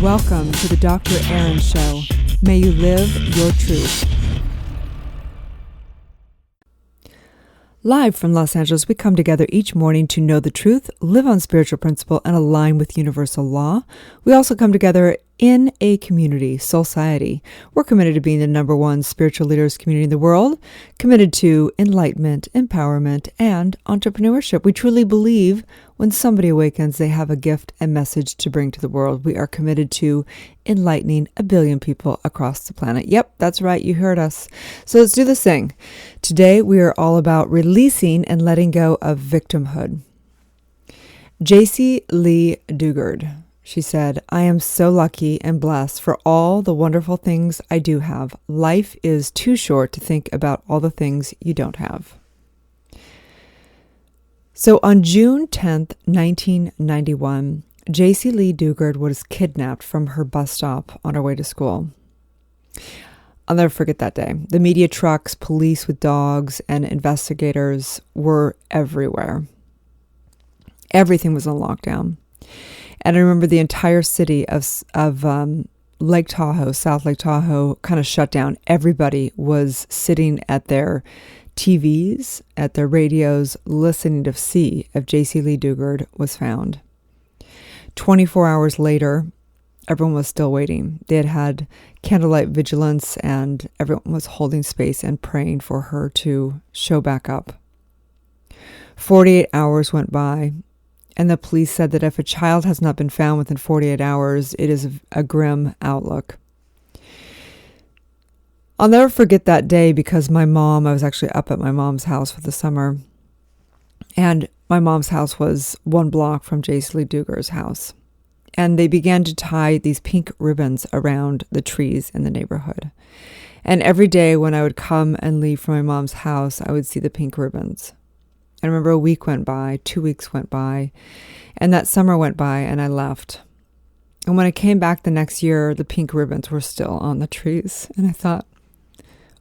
Welcome to the Dr. Erin Show. May you live your truth. Live from Los Angeles, we come together each morning to know the truth, live on spiritual principle, and align with universal law. We also come together in a community, Soulciété. We're committed to being the #1 spiritual leaders community in the world, committed to enlightenment, empowerment, and entrepreneurship. We truly believe when somebody awakens, they have a gift and message to bring to the world. We are committed to enlightening 1 billion people across the planet. Yep, that's right. You heard us. So let's do this thing. Today, we are all about releasing and letting go of victimhood. J.C. Lee Duggard. She said, I am so lucky and blessed for all the wonderful things I do have. Life is too short to think about all the things you don't have. So on June 10th, 1991, J.C. Lee Duggard was kidnapped from her bus stop on her way to school. I'll never forget that day. The media trucks, police with dogs, and investigators were everywhere. Everything was on lockdown. And I remember the entire city of Lake Tahoe, South Lake Tahoe, kind of shut down. Everybody was sitting at their TVs, at their radios, listening to see if J.C. Lee Duggard was found. 24 hours later, everyone was still waiting. They had candlelight vigilance, and everyone was holding space and praying for her to show back up. 48 hours went by. And the police said that if a child has not been found within 48 hours, it is a grim outlook. I'll never forget that day because I was actually up at my mom's house for the summer. And my mom's house was 1 block from J.C. Lee Duggard's house. And they began to tie these pink ribbons around the trees in the neighborhood. And every day when I would come and leave from my mom's house, I would see the pink ribbons. I remember a week went by, 2 weeks went by, and that summer went by and I left. And when I came back the next year, the pink ribbons were still on the trees. And I thought,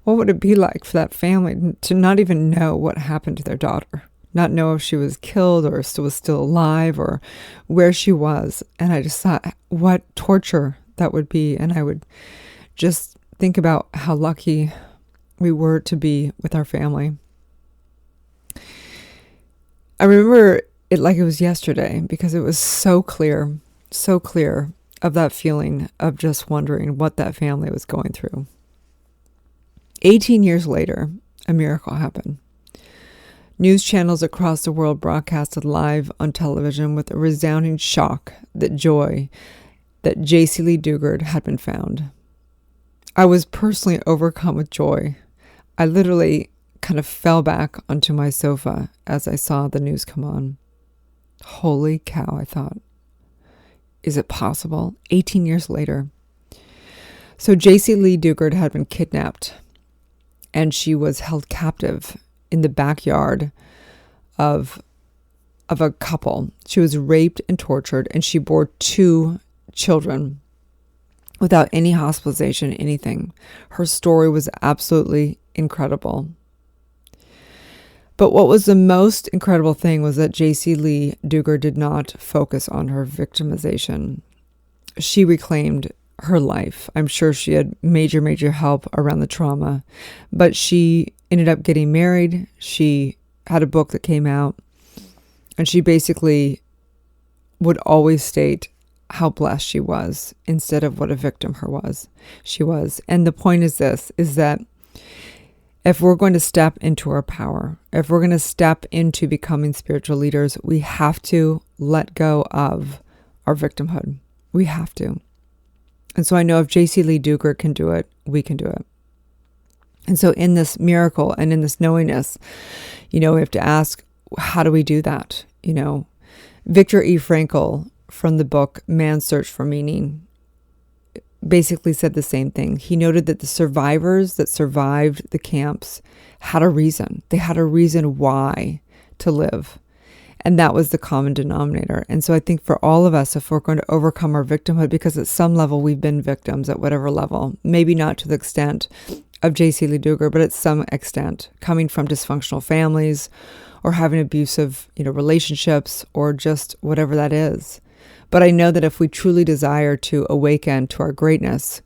what would it be like for that family to not even know what happened to their daughter? Not know if she was killed or was still alive or where she was. And I just thought, what torture that would be. And I would just think about how lucky we were to be with our family. I remember it like it was yesterday because it was so clear of that feeling of just wondering what that family was going through. 18 years later, a miracle happened. News channels across the world broadcasted live on television with a resounding shock that J.C. Lee Duggard had been found. I was personally overcome with joy. I literally kind of fell back onto my sofa as I saw the news come on. Holy cow, I thought. Is it possible? 18 years later. So J.C. Lee Duggard had been kidnapped and she was held captive in the backyard of a couple. She was raped and tortured and she bore 2 children without any hospitalization, anything. Her story was absolutely incredible. But what was the most incredible thing was that J.C. Lee Duggard did not focus on her victimization. She reclaimed her life. I'm sure she had major help around the trauma, but she ended up getting married. She had a book that came out, and she basically would always state how blessed she was instead of what a victim she was. And the point is this, is that if we're going to step into our power, if we're going to step into becoming spiritual leaders, we have to let go of our victimhood. We have to. And so I know if J.C. Lee Duggard can do it, we can do it. And so in this miracle and in this knowingness, we have to ask, how do we do that? Viktor E. Frankl from the book Man's Search for Meaning basically said the same thing. He noted that the survivors that survived the camps had a reason. They had a reason why to live. And that was the common denominator. And so I think for all of us, if we're going to overcome our victimhood, because at some level we've been victims at whatever level, maybe not to the extent of J.C. Lee Duggard, but at some extent, coming from dysfunctional families or having abusive, relationships or just whatever that is. But I know that if we truly desire to awaken to our greatness,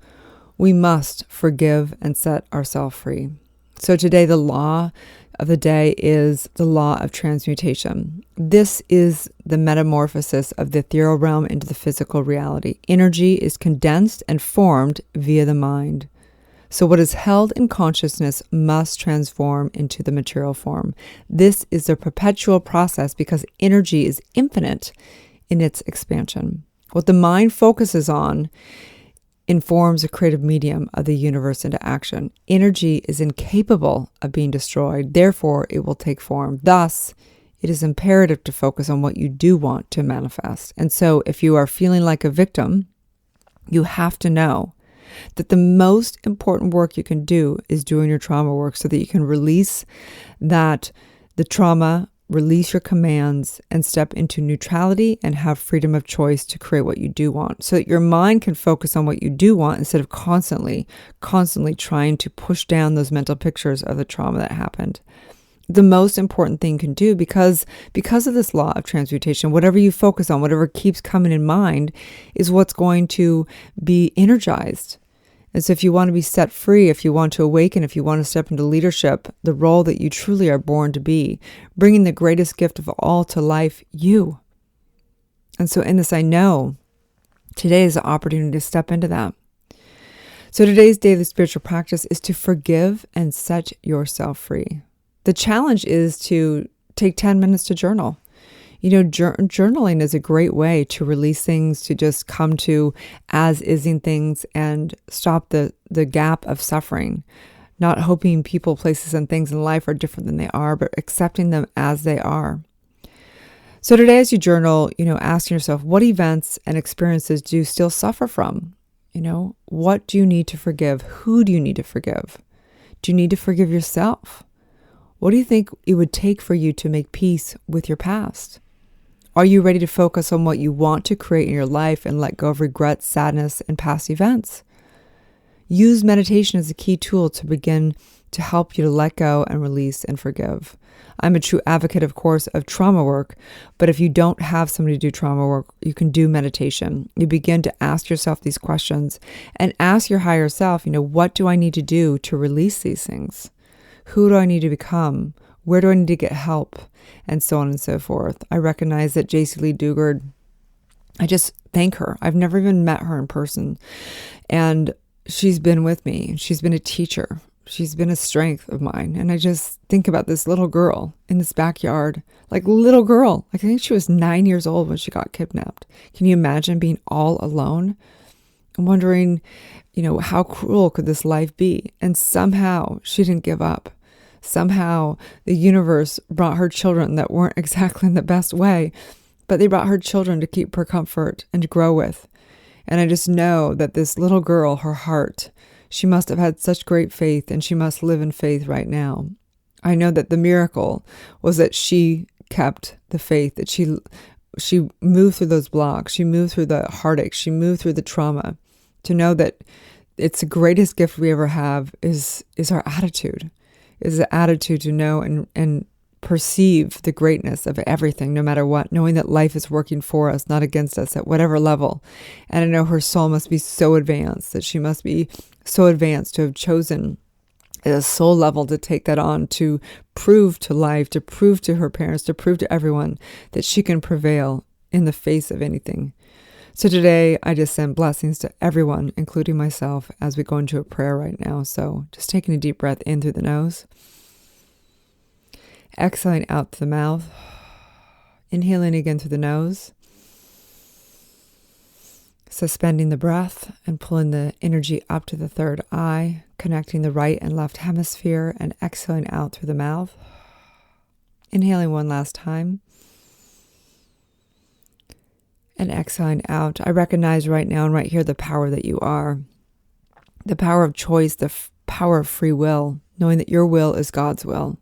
we must forgive and set ourselves free. So today, the law of the day is the law of transmutation. This is the metamorphosis of the ethereal realm into the physical reality. Energy is condensed and formed via the mind. So what is held in consciousness must transform into the material form. This is a perpetual process because energy is infinite in its expansion. What the mind focuses on informs a creative medium of the universe into action. Energy is incapable of being destroyed, therefore it will take form. Thus, it is imperative to focus on what you do want to manifest. And so if you are feeling like a victim, you have to know that the most important work you can do is doing your trauma work so that you can release the trauma, release your commands, and step into neutrality and have freedom of choice to create what you do want, so that your mind can focus on what you do want instead of constantly trying to push down those mental pictures of the trauma that happened. The most important thing you can do, because of this law of transmutation, whatever you focus on, whatever keeps coming in mind is what's going to be energized. And so if you want to be set free, if you want to awaken, if you want to step into leadership, the role that you truly are born to be, bringing the greatest gift of all to life, you. And so in this, I know today is the opportunity to step into that. So today's daily spiritual practice is to forgive and set yourself free. The challenge is to take 10 minutes to journal. Journaling is a great way to release things, to just come to as-ising things and stop the gap of suffering. Not hoping people, places, and things in life are different than they are, but accepting them as they are. So today as you journal, asking yourself, what events and experiences do you still suffer from? What do you need to forgive? Who do you need to forgive? Do you need to forgive yourself? What do you think it would take for you to make peace with your past? Are you ready to focus on what you want to create in your life and let go of regret, sadness, and past events? Use meditation as a key tool to begin to help you to let go and release and forgive. I'm a true advocate, of course, of trauma work, but if you don't have somebody to do trauma work, you can do meditation. You begin to ask yourself these questions and ask your higher self, what do I need to do to release these things? Who do I need to become? Where do I need to get help? And so on and so forth. I recognize that J.C. Lee Duggard, I just thank her. I've never even met her in person. And she's been with me. She's been a teacher. She's been a strength of mine. And I just think about this little girl in this backyard, little girl. I think she was 9 years old when she got kidnapped. Can you imagine being all alone? I'm wondering, how cruel could this life be? And somehow she didn't give up. Somehow the universe brought her children that weren't exactly in the best way, but they brought her children to keep her comfort and to grow with. And I just know that this little girl, her heart, she must have had such great faith, and she must live in faith right now. I know that the miracle was that she kept the faith, that she moved through those blocks, she moved through the heartache, she moved through the trauma, to know that it's the greatest gift we ever have is our attitude. Is the attitude to know and perceive the greatness of everything, no matter what, knowing that life is working for us, not against us, at whatever level. And I know her soul must be so advanced, that she must be so advanced to have chosen at a soul level to take that on, to prove to life, to prove to her parents, to prove to everyone that she can prevail in the face of anything. So today, I just send blessings to everyone, including myself, as we go into a prayer right now. So just taking a deep breath in through the nose, exhaling out through the mouth, inhaling again through the nose, suspending the breath and pulling the energy up to the third eye, connecting the right and left hemisphere, and exhaling out through the mouth. Inhaling one last time. And exhaling out. I recognize right now and right here the power that you are. The power of choice, the power of free will, knowing that your will is God's will.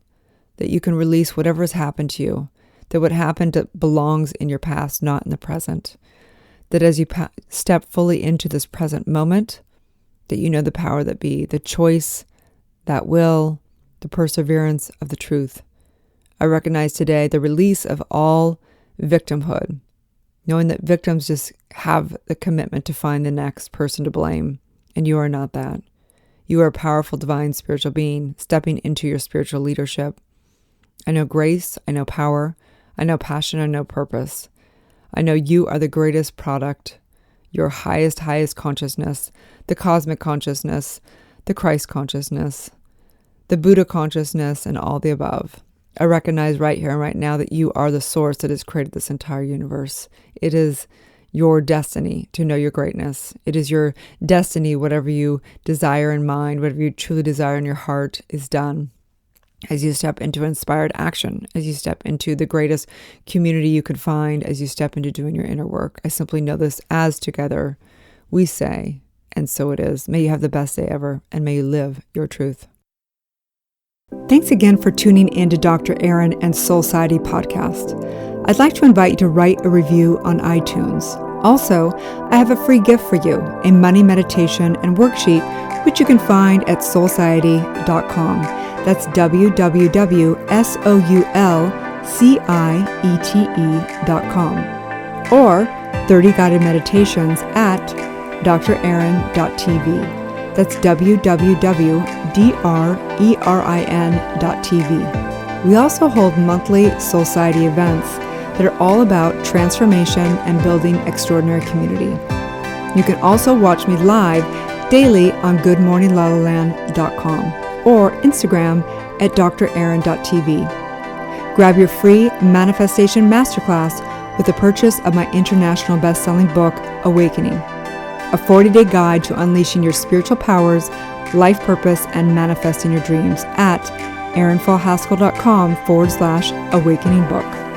That you can release whatever has happened to you. That what happened belongs in your past, not in the present. That as you step fully into this present moment, that you know the power that be, the choice, that will, the perseverance of the truth. I recognize today the release of all victimhood. knowing that victims just have the commitment to find the next person to blame, and you are not that. You are a powerful, divine, spiritual being stepping into your spiritual leadership. I know grace, I know power, I know passion, I know purpose. I know you are the greatest product, your highest consciousness, the cosmic consciousness, the Christ consciousness, the Buddha consciousness, and all the above. I recognize right here and right now that you are the source that has created this entire universe. It is your destiny to know your greatness. It is your destiny, whatever you desire in mind, whatever you truly desire in your heart is done. As you step into inspired action, as you step into the greatest community you could find, as you step into doing your inner work. I simply know this as together we say, and so it is. May you have the best day ever, and may you live your truth. Thanks again for tuning in to Dr. Erin and Soulciété podcast. I'd like to invite you to write a review on iTunes. Also, I have a free gift for you, a money meditation and worksheet, which you can find at soulciété.com. That's www.soulciete.com. Or 30 guided meditations at drerin.tv. That's www.drerin.tv. We also hold monthly Soulciété events that are all about transformation and building extraordinary community. You can also watch me live daily on goodmorninglalaland.com or Instagram at drerin.tv. Grab your free manifestation masterclass with the purchase of my international best-selling book, Awakening, a 40-day guide to unleashing your spiritual powers, life purpose, and manifesting your dreams at erinfallhaskell.com/awakening book.